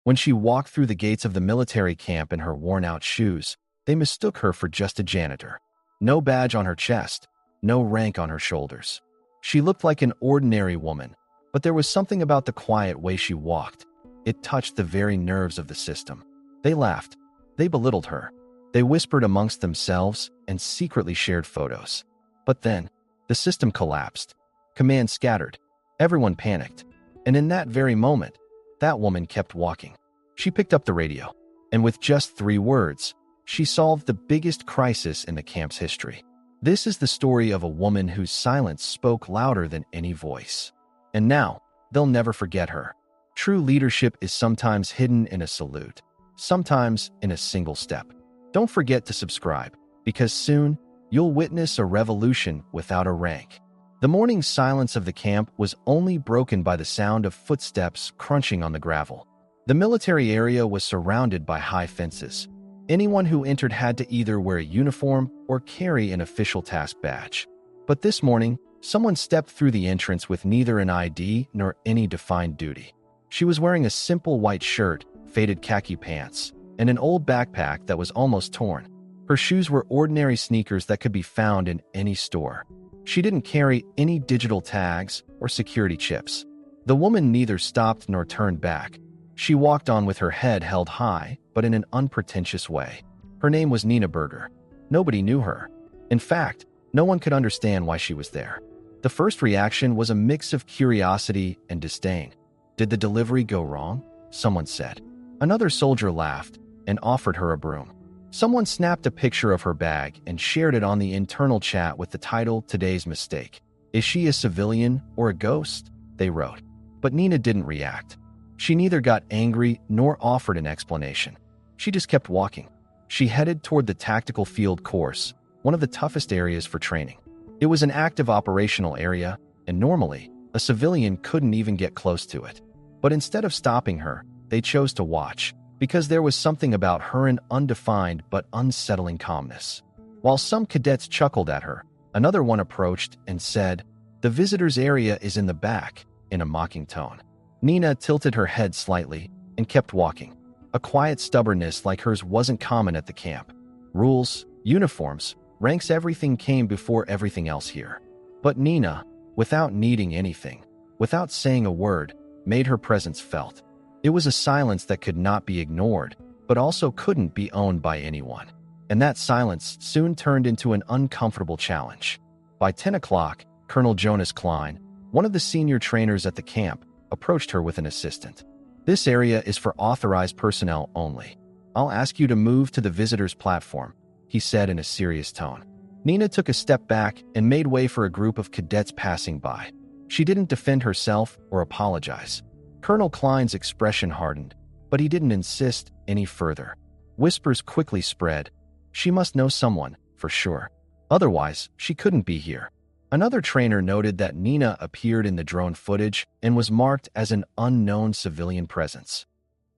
When she walked through the gates of the military camp in her worn-out shoes, they mistook her for just a janitor. No badge on her chest, no rank on her shoulders. She looked like an ordinary woman, but there was something about the quiet way she walked. It touched the very nerves of the system. They laughed. They belittled her. They whispered amongst themselves and secretly shared photos. But then, the system collapsed. Commands scattered. Everyone panicked. And in that very moment, that woman kept walking. She picked up the radio, and with just 3 words, she solved the biggest crisis in the camp's history. This is the story of a woman whose silence spoke louder than any voice. And now, they'll never forget her. True leadership is sometimes hidden in a salute, sometimes in a single step. Don't forget to subscribe, because soon, you'll witness a revolution without a rank. The morning silence of the camp was only broken by the sound of footsteps crunching on the gravel. The military area was surrounded by high fences. Anyone who entered had to either wear a uniform or carry an official task badge. But this morning, someone stepped through the entrance with neither an ID nor any defined duty. She was wearing a simple white shirt, faded khaki pants, and an old backpack that was almost torn. Her shoes were ordinary sneakers that could be found in any store. She didn't carry any digital tags or security chips. The woman neither stopped nor turned back. She walked on with her head held high, but in an unpretentious way. Her name was Nina Berger. Nobody knew her. In fact, no one could understand why she was there. The first reaction was a mix of curiosity and disdain. Did the delivery go wrong? Someone said. Another soldier laughed and offered her a broom. Someone snapped a picture of her bag and shared it on the internal chat with the title, "Today's Mistake." Is she a civilian or a ghost? They wrote. But Nina didn't react. She neither got angry nor offered an explanation. She just kept walking. She headed toward the tactical field course, one of the toughest areas for training. It was an active operational area, and normally, a civilian couldn't even get close to it. But instead of stopping her, they chose to watch, because there was something about her an undefined but unsettling calmness. While some cadets chuckled at her, another one approached and said, "The visitors' area is in the back," in a mocking tone. Nina tilted her head slightly and kept walking. A quiet stubbornness like hers wasn't common at the camp. Rules, uniforms, ranks, everything came before everything else here. But Nina, without needing anything, without saying a word, made her presence felt. It was a silence that could not be ignored, but also couldn't be owned by anyone. And that silence soon turned into an uncomfortable challenge. By 10 o'clock, Colonel Jonas Klein, one of the senior trainers at the camp, approached her with an assistant. "This area is for authorized personnel only. I'll ask you to move to the visitors' platform," he said in a serious tone. Nina took a step back and made way for a group of cadets passing by. She didn't defend herself or apologize. Colonel Klein's expression hardened, but he didn't insist any further. Whispers quickly spread. She must know someone, for sure. Otherwise, she couldn't be here. Another trainer noted that Nina appeared in the drone footage and was marked as an unknown civilian presence.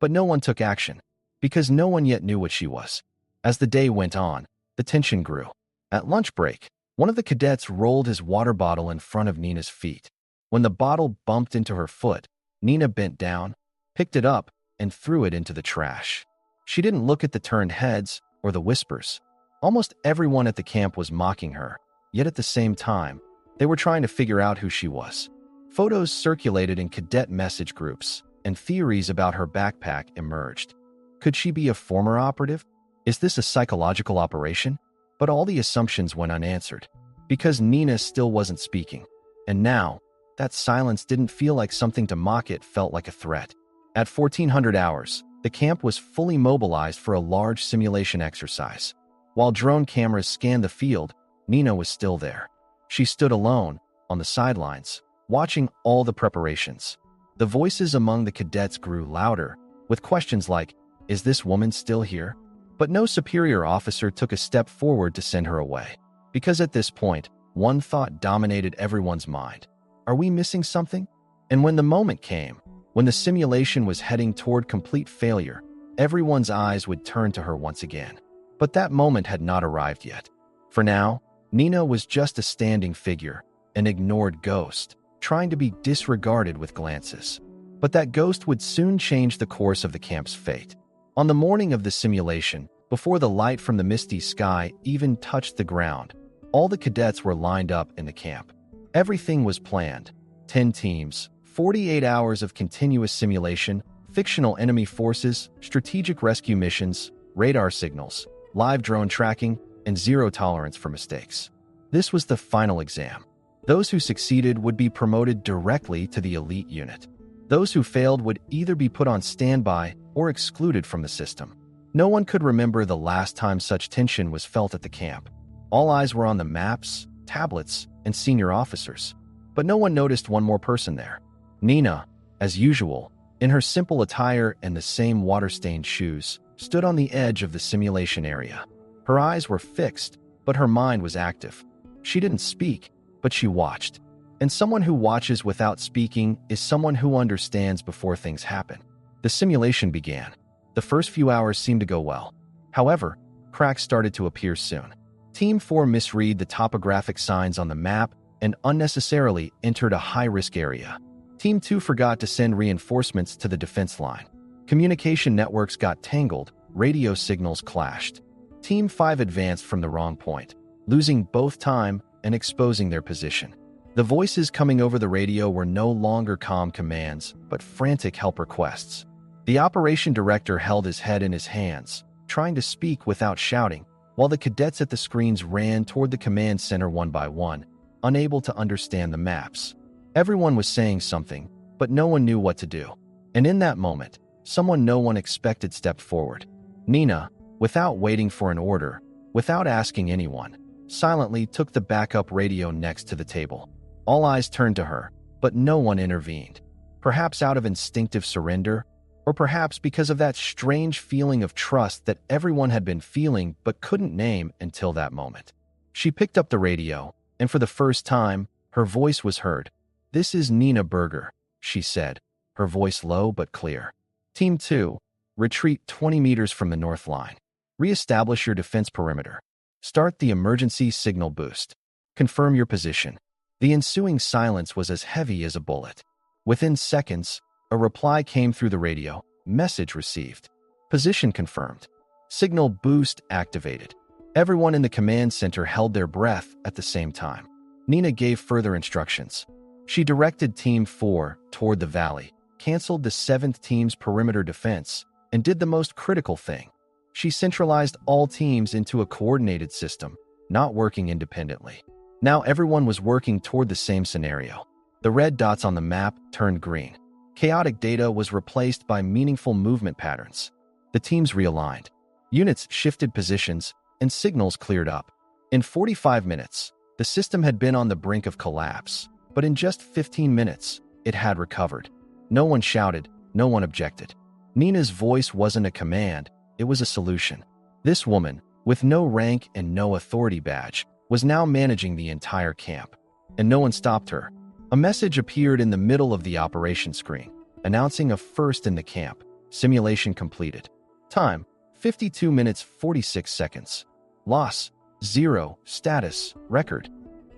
But no one took action, because no one yet knew what she was. As the day went on, the tension grew. At lunch break, one of the cadets rolled his water bottle in front of Nina's feet. When the bottle bumped into her foot, Nina bent down, picked it up, and threw it into the trash. She didn't look at the turned heads or the whispers. Almost everyone at the camp was mocking her, yet at the same time, they were trying to figure out who she was. Photos circulated in cadet message groups, and theories about her backpack emerged. Could she be a former operative? Is this a psychological operation? But all the assumptions went unanswered, because Nina still wasn't speaking. And now, that silence didn't feel like something to mock, it felt like a threat. At 1400 hours, the camp was fully mobilized for a large simulation exercise. While drone cameras scanned the field, Nina was still there. She stood alone, on the sidelines, watching all the preparations. The voices among the cadets grew louder, with questions like, "Is this woman still here?" But no superior officer took a step forward to send her away. Because at this point, one thought dominated everyone's mind. Are we missing something? And when the moment came, when the simulation was heading toward complete failure, everyone's eyes would turn to her once again. But that moment had not arrived yet. For now, Nina was just a standing figure, an ignored ghost, trying to be disregarded with glances. But that ghost would soon change the course of the camp's fate. On the morning of the simulation, before the light from the misty sky even touched the ground, all the cadets were lined up in the camp. Everything was planned. 10 teams, 48 hours of continuous simulation, fictional enemy forces, strategic rescue missions, radar signals, live drone tracking, and zero tolerance for mistakes. This was the final exam. Those who succeeded would be promoted directly to the elite unit. Those who failed would either be put on standby or excluded from the system. No one could remember the last time such tension was felt at the camp. All eyes were on the maps, tablets, and senior officers. But no one noticed one more person there. Nina, as usual, in her simple attire and the same water-stained shoes, stood on the edge of the simulation area. Her eyes were fixed, but her mind was active. She didn't speak, but she watched. And someone who watches without speaking is someone who understands before things happen. The simulation began. The first few hours seemed to go well. However, cracks started to appear soon. Team 4 misread the topographic signs on the map and unnecessarily entered a high-risk area. Team 2 forgot to send reinforcements to the defense line. Communication networks got tangled, radio signals clashed. Team 5 advanced from the wrong point, losing both time and exposing their position. The voices coming over the radio were no longer calm commands, but frantic help requests. The operation director held his head in his hands, trying to speak without shouting, while the cadets at the screens ran toward the command center one by one, unable to understand the maps. Everyone was saying something, but no one knew what to do. And in that moment, someone no one expected stepped forward. Nina, without waiting for an order, without asking anyone, silently took the backup radio next to the table. All eyes turned to her, but no one intervened. Perhaps out of instinctive surrender, or perhaps because of that strange feeling of trust that everyone had been feeling but couldn't name until that moment. She picked up the radio, and for the first time, her voice was heard. "This is Nina Berger," she said, her voice low but clear. "Team 2, retreat 20 meters from the north line. Re-establish your defense perimeter. Start the emergency signal boost. Confirm your position." The ensuing silence was as heavy as a bullet. Within seconds, a reply came through the radio. Message received. Position confirmed. Signal boost activated. Everyone in the command center held their breath at the same time. Nina gave further instructions. She directed Team 4 toward the valley, canceled the 7th team's perimeter defense, and did the most critical thing. She centralized all teams into a coordinated system, not working independently. Now everyone was working toward the same scenario. The red dots on the map turned green. Chaotic data was replaced by meaningful movement patterns. The teams realigned. Units shifted positions, and signals cleared up. In 45 minutes, the system had been on the brink of collapse, but in just 15 minutes, it had recovered. No one shouted, no one objected. Nina's voice wasn't a command, it was a solution. This woman, with no rank and no authority badge, was now managing the entire camp. And no one stopped her. A message appeared in the middle of the operation screen, announcing a first in the camp. Simulation completed. Time, 52 minutes 46 seconds. Loss, 0. Status, record.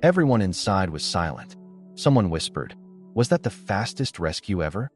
Everyone inside was silent. Someone whispered, "Was that the fastest rescue ever?"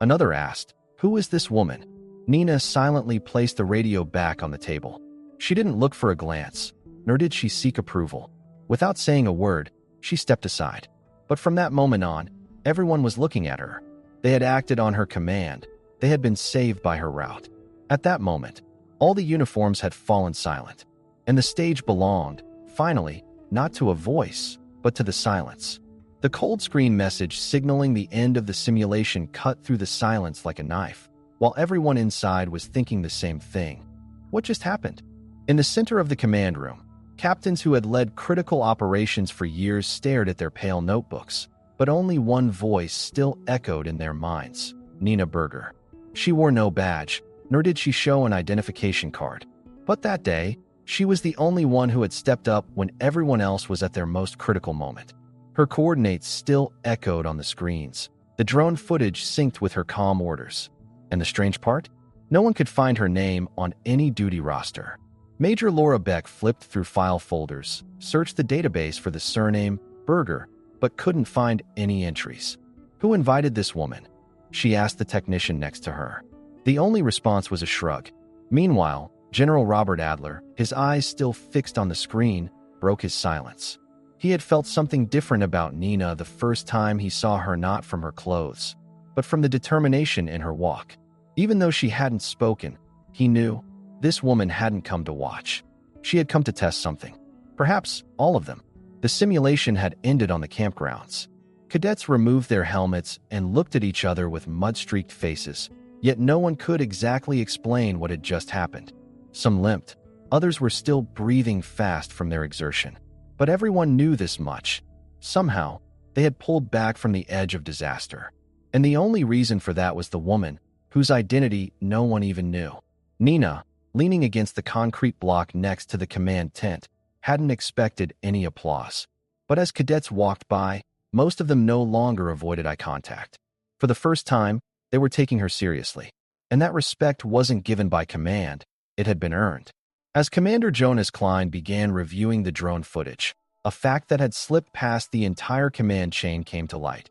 Another asked, "Who is this woman?" Nina silently placed the radio back on the table. She didn't look for a glance, nor did she seek approval. Without saying a word, she stepped aside. But from that moment on, everyone was looking at her. They had acted on her command. They had been saved by her route. At that moment, all the uniforms had fallen silent, and the stage belonged, finally, not to a voice, but to the silence. The cold screen message signaling the end of the simulation cut through the silence like a knife, while everyone inside was thinking the same thing. What just happened? In the center of the command room, captains who had led critical operations for years stared at their pale notebooks, but only one voice still echoed in their minds: Nina Berger. She wore no badge, nor did she show an identification card. But that day, she was the only one who had stepped up when everyone else was at their most critical moment. Her coordinates still echoed on the screens. The drone footage synced with her calm orders. And the strange part? No one could find her name on any duty roster. Major Laura Beck flipped through file folders, searched the database for the surname Berger, but couldn't find any entries. Who invited this woman? she asked the technician next to her. The only response was a shrug. Meanwhile, General Robert Adler, his eyes still fixed on the screen, broke his silence. He had felt something different about Nina the first time he saw her, not from her clothes, but from the determination in her walk. Even though she hadn't spoken, he knew this woman hadn't come to watch. She had come to test something. Perhaps all of them. The simulation had ended on the campgrounds. Cadets removed their helmets and looked at each other with mud-streaked faces, yet no one could exactly explain what had just happened. Some limped. Others were still breathing fast from their exertion. But everyone knew this much. Somehow, they had pulled back from the edge of disaster. And the only reason for that was the woman, whose identity no one even knew. Nina, leaning against the concrete block next to the command tent, hadn't expected any applause. But as cadets walked by, most of them no longer avoided eye contact. For the first time, they were taking her seriously. And that respect wasn't given by command, it had been earned. As Commander Jonas Klein began reviewing the drone footage, a fact that had slipped past the entire command chain came to light.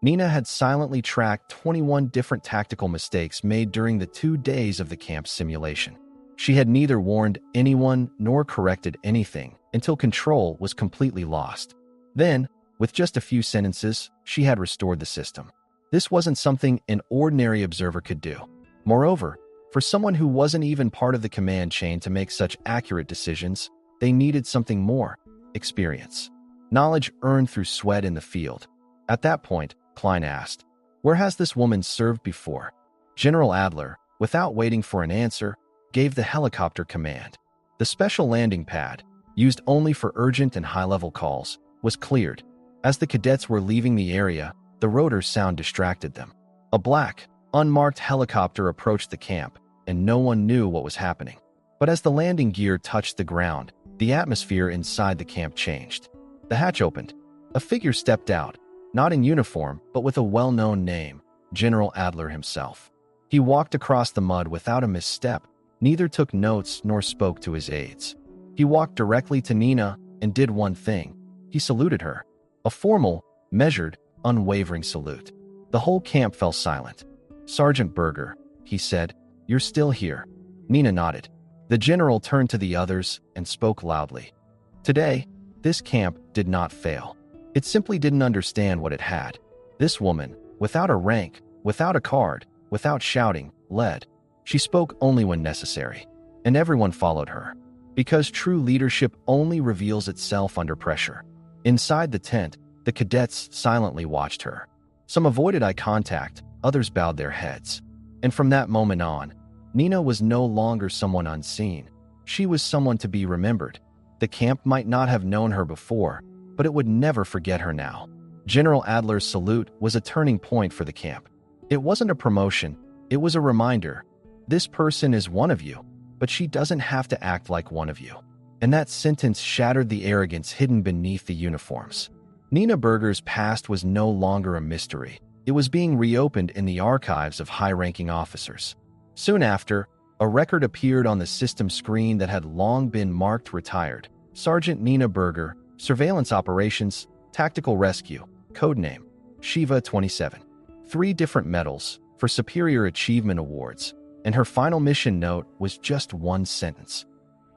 Nina had silently tracked 21 different tactical mistakes made during the 2 days of the camp's simulation. She had neither warned anyone nor corrected anything until control was completely lost. Then, with just a few sentences, she had restored the system. This wasn't something an ordinary observer could do. Moreover, for someone who wasn't even part of the command chain to make such accurate decisions, they needed something more: experience. Knowledge earned through sweat in the field. At that point, Klein asked, "Where has this woman served before?" General Adler, without waiting for an answer, gave the helicopter command. The special landing pad, used only for urgent and high-level calls, was cleared. As the cadets were leaving the area, the rotor sound distracted them. A black, unmarked helicopter approached the camp, and no one knew what was happening. But as the landing gear touched the ground, the atmosphere inside the camp changed. The hatch opened. A figure stepped out, not in uniform, but with a well-known name: General Adler himself. He walked across the mud without a misstep, neither took notes nor spoke to his aides. He walked directly to Nina and did one thing. He saluted her. A formal, measured, unwavering salute. The whole camp fell silent. "Sergeant Berger," he said, "you're still here." Nina nodded. The general turned to the others and spoke loudly. Today, this camp did not fail. It simply didn't understand what it had. This woman, without a rank, without a card, without shouting, led. She spoke only when necessary. And everyone followed her. Because true leadership only reveals itself under pressure. Inside the tent, the cadets silently watched her. Some avoided eye contact, others bowed their heads. And from that moment on, Nina was no longer someone unseen. She was someone to be remembered. The camp might not have known her before, but it would never forget her now. General Adler's salute was a turning point for the camp. It wasn't a promotion, it was a reminder. This person is one of you, but she doesn't have to act like one of you. And that sentence shattered the arrogance hidden beneath the uniforms. Nina Berger's past was no longer a mystery. It was being reopened in the archives of high-ranking officers. Soon after, a record appeared on the system screen that had long been marked retired. Sergeant Nina Berger, Surveillance Operations, Tactical Rescue, codename Shiva 27. 3 different medals for superior achievement awards, and her final mission note was just one sentence.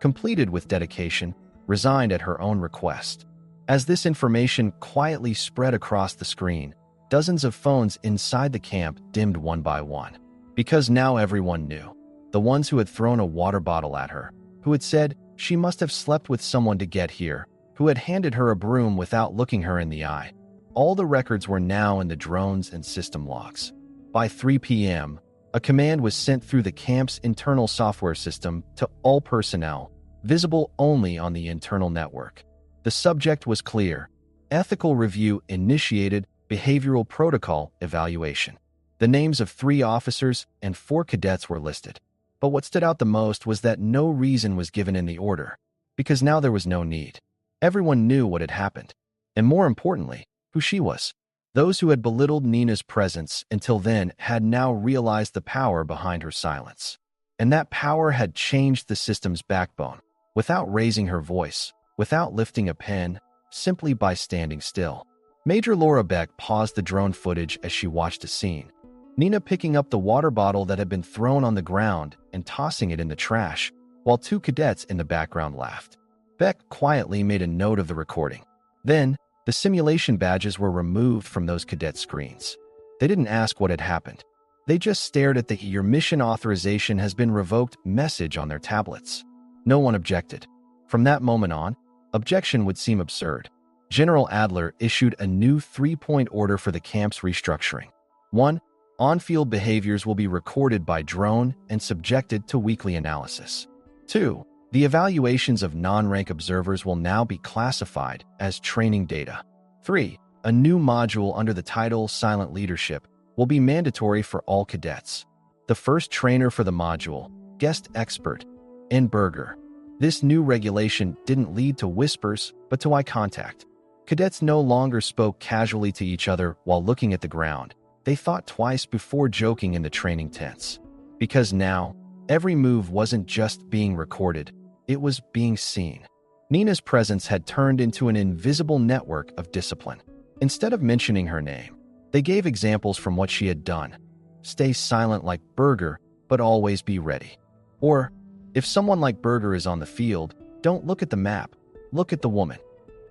Completed with dedication, resigned at her own request. As this information quietly spread across the screen, dozens of phones inside the camp dimmed one by one. Because now everyone knew. The ones who had thrown a water bottle at her, who had said she must have slept with someone to get here, who had handed her a broom without looking her in the eye. All the records were now in the drones and system logs. By 3 p.m., a command was sent through the camp's internal software system to all personnel, visible only on the internal network. The subject was clear: ethical review initiated, behavioral protocol evaluation. The names of 3 officers and 4 cadets were listed. But what stood out the most was that no reason was given in the order, because now there was no need. Everyone knew what had happened, and more importantly, who she was. Those who had belittled Nina's presence until then had now realized the power behind her silence. And that power had changed the system's backbone, without raising her voice, without lifting a pen, simply by standing still. Major Laura Beck paused the drone footage as she watched a scene. Nina picking up the water bottle that had been thrown on the ground and tossing it in the trash, while two cadets in the background laughed. Beck quietly made a note of the recording. Then, the simulation badges were removed from those cadet screens. They didn't ask what had happened. They just stared at the "Your mission authorization has been revoked" message on their tablets. No one objected. From that moment on, objection would seem absurd. General Adler issued a new 3-point order for the camp's restructuring. 1. On-field behaviors will be recorded by drone and subjected to weekly analysis. 2. The evaluations of non-rank observers will now be classified as training data. 3. A new module under the title Silent Leadership will be mandatory for all cadets. The first trainer for the module, guest expert, N. Berger. This new regulation didn't lead to whispers, but to eye contact. Cadets no longer spoke casually to each other while looking at the ground. They thought twice before joking in the training tents. Because now, every move wasn't just being recorded, it was being seen. Nina's presence had turned into an invisible network of discipline. Instead of mentioning her name, they gave examples from what she had done. Stay silent like Berger, but always be ready. Or, if someone like Berger is on the field, don't look at the map, look at the woman.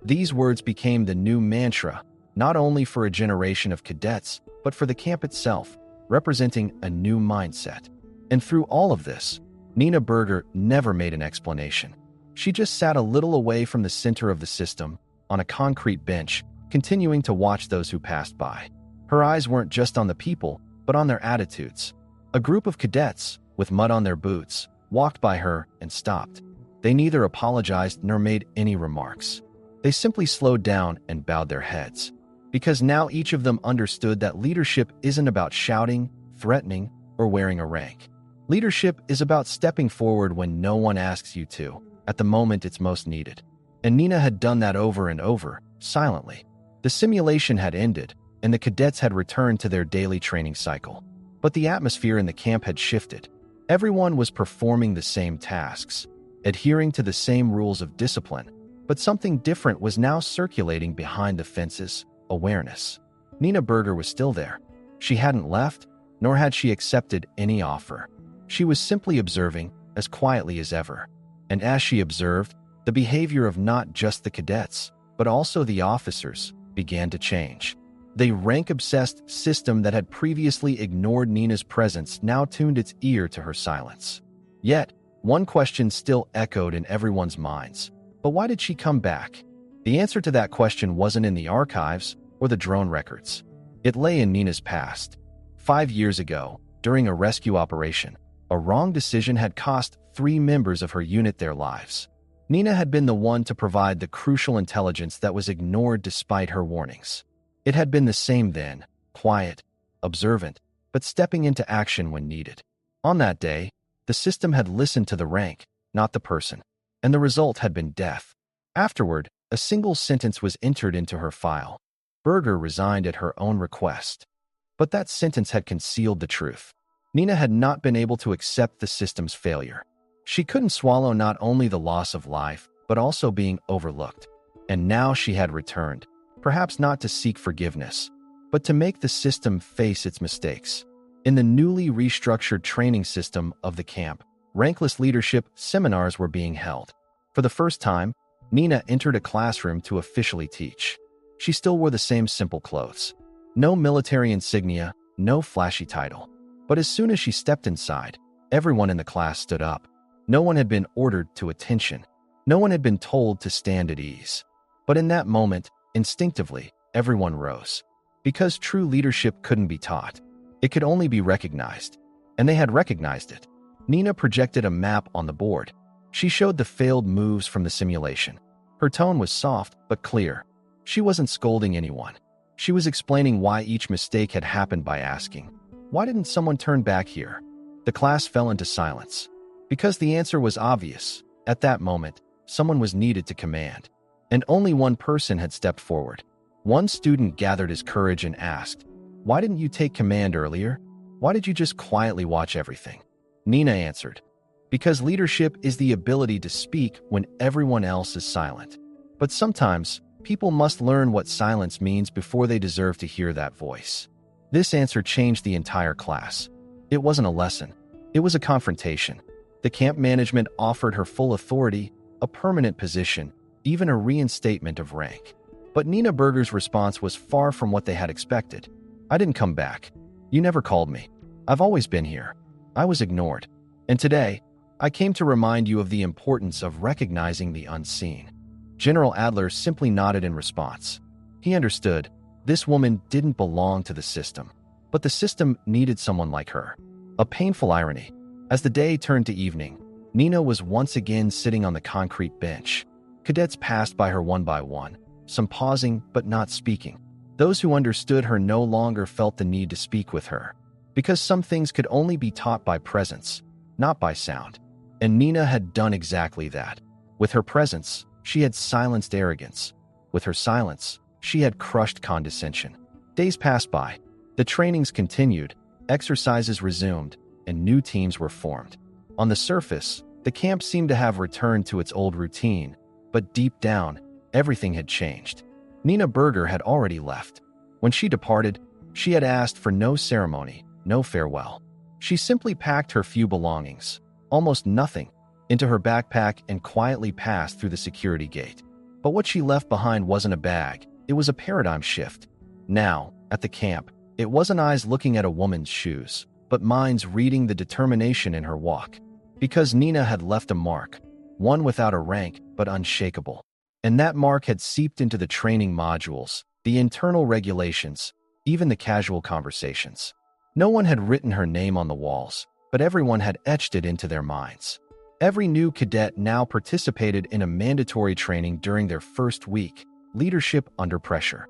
These words became the new mantra, not only for a generation of cadets, but for the camp itself, representing a new mindset. And through all of this, Nina Berger never made an explanation. She just sat a little away from the center of the system, on a concrete bench, continuing to watch those who passed by. Her eyes weren't just on the people, but on their attitudes. A group of cadets, with mud on their boots, walked by her and stopped. They neither apologized nor made any remarks. They simply slowed down and bowed their heads. Because now each of them understood that leadership isn't about shouting, threatening, or wearing a rank. Leadership is about stepping forward when no one asks you to, at the moment it's most needed. And Nina had done that over and over, silently. The simulation had ended, and the cadets had returned to their daily training cycle. But the atmosphere in the camp had shifted. Everyone was performing the same tasks, adhering to the same rules of discipline, but something different was now circulating behind the fences: awareness. Nina Berger was still there. She hadn't left, nor had she accepted any offer. She was simply observing, as quietly as ever. And as she observed, the behavior of not just the cadets, but also the officers, began to change. The rank-obsessed system that had previously ignored Nina's presence now tuned its ear to her silence. Yet, one question still echoed in everyone's minds. But why did she come back? The answer to that question wasn't in the archives or the drone records. It lay in Nina's past. 5 years ago, during a rescue operation, a wrong decision had cost 3 members of her unit their lives. Nina had been the one to provide the crucial intelligence that was ignored despite her warnings. It had been the same then, quiet, observant, but stepping into action when needed. On that day, the system had listened to the rank, not the person, and the result had been death. Afterward, a single sentence was entered into her file. Berger resigned at her own request. But that sentence had concealed the truth. Nina had not been able to accept the system's failure. She couldn't swallow not only the loss of life, but also being overlooked. And now she had returned, perhaps not to seek forgiveness, but to make the system face its mistakes. In the newly restructured training system of the camp, rankless leadership seminars were being held. For the first time, Nina entered a classroom to officially teach. She still wore the same simple clothes. No military insignia, no flashy title. But as soon as she stepped inside, everyone in the class stood up. No one had been ordered to attention. No one had been told to stand at ease. But in that moment, instinctively, everyone rose. Because true leadership couldn't be taught. It could only be recognized. And they had recognized it. Nina projected a map on the board. She showed the failed moves from the simulation. Her tone was soft but clear. She wasn't scolding anyone. She was explaining why each mistake had happened by asking, "Why didn't someone turn back here?" The class fell into silence. Because the answer was obvious. At that moment, someone was needed to command. And only one person had stepped forward. One student gathered his courage and asked, "Why didn't you take command earlier? Why did you just quietly watch everything?" Nina answered, "Because leadership is the ability to speak when everyone else is silent. But sometimes, people must learn what silence means before they deserve to hear that voice." This answer changed the entire class. It wasn't a lesson. It was a confrontation. The camp management offered her full authority, a permanent position, even a reinstatement of rank. But Nina Berger's response was far from what they had expected. I didn't come back. You never called me. I've always been here. I was ignored. And today, I came to remind you of the importance of recognizing the unseen. General Adler simply nodded in response. He understood. This woman didn't belong to the system, but the system needed someone like her. A painful irony. As the day turned to evening, Nina was once again sitting on the concrete bench. Cadets passed by her one by one, some pausing but not speaking. Those who understood her no longer felt the need to speak with her, because some things could only be taught by presence, not by sound. And Nina had done exactly that. With her presence, she had silenced arrogance. With her silence, she had crushed condescension. Days passed by. The trainings continued, exercises resumed, and new teams were formed. On the surface, the camp seemed to have returned to its old routine, but deep down, everything had changed. Nina Berger had already left. When she departed, she had asked for no ceremony, no farewell. She simply packed her few belongings, almost nothing, into her backpack and quietly passed through the security gate. But what she left behind wasn't a bag, it was a paradigm shift. Now, at the camp, it wasn't eyes looking at a woman's shoes, but minds reading the determination in her walk. Because Nina had left a mark, one without a rank but unshakable. And that mark had seeped into the training modules, the internal regulations, even the casual conversations. No one had written her name on the walls, but everyone had etched it into their minds. Every new cadet now participated in a mandatory training during their first week, leadership under pressure.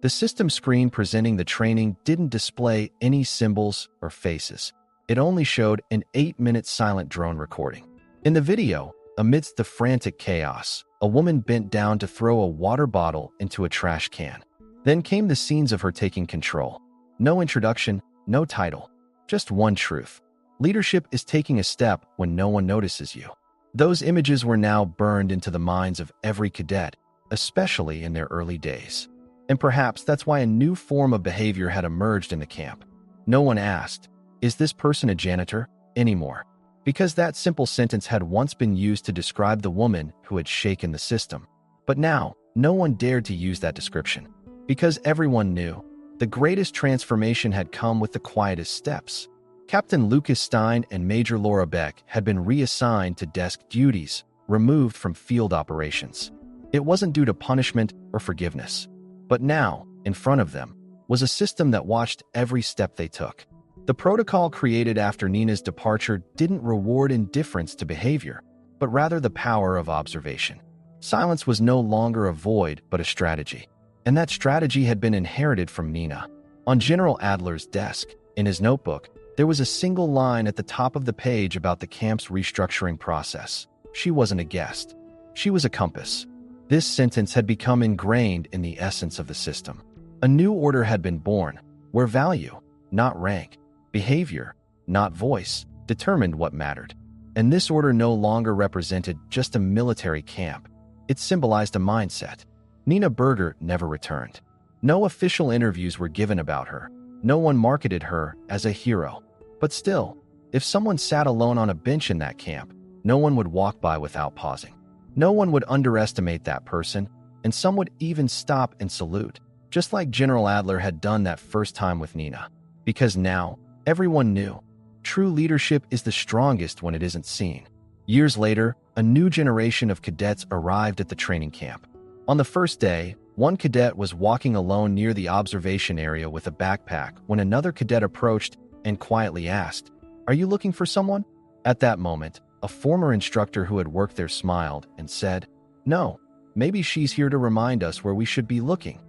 The system screen presenting the training didn't display any symbols or faces. It only showed an 8-minute silent drone recording. In the video, amidst the frantic chaos, a woman bent down to throw a water bottle into a trash can. Then came the scenes of her taking control. No introduction, no title, just one truth. Leadership is taking a step when no one notices you. Those images were now burned into the minds of every cadet, especially in their early days. And perhaps that's why a new form of behavior had emerged in the camp. No one asked, "Is this person a janitor?" anymore, because that simple sentence had once been used to describe the woman who had shaken the system. But now, no one dared to use that description, because everyone knew the greatest transformation had come with the quietest steps. Captain Lucas Stein and Major Laura Beck had been reassigned to desk duties, removed from field operations. It wasn't due to punishment or forgiveness. But now, in front of them, was a system that watched every step they took. The protocol created after Nina's departure didn't reward indifference to behavior, but rather the power of observation. Silence was no longer a void, but a strategy. And that strategy had been inherited from Nina. On General Adler's desk, in his notebook, there was a single line at the top of the page about the camp's restructuring process. She wasn't a guest. She was a compass. This sentence had become ingrained in the essence of the system. A new order had been born, where value, not rank, behavior, not voice, determined what mattered. And this order no longer represented just a military camp. It symbolized a mindset. Nina Berger never returned. No official interviews were given about her. No one marketed her as a hero. But still, if someone sat alone on a bench in that camp, no one would walk by without pausing. No one would underestimate that person, and some would even stop and salute, just like General Adler had done that first time with Nina. Because now, everyone knew. True leadership is the strongest when it isn't seen. Years later, a new generation of cadets arrived at the training camp. On the first day, one cadet was walking alone near the observation area with a backpack when another cadet approached and quietly asked, "Are you looking for someone?" At that moment, a former instructor who had worked there smiled and said, "No, maybe she's here to remind us where we should be looking."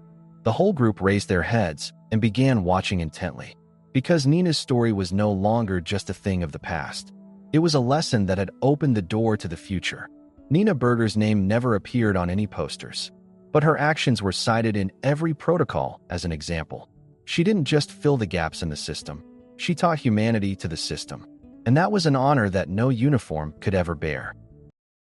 The whole group raised their heads and began watching intently. Because Nina's story was no longer just a thing of the past. It was a lesson that had opened the door to the future. Nina Berger's name never appeared on any posters, but her actions were cited in every protocol as an example. She didn't just fill the gaps in the system, she taught humanity to the system. And that was an honor that no uniform could ever bear.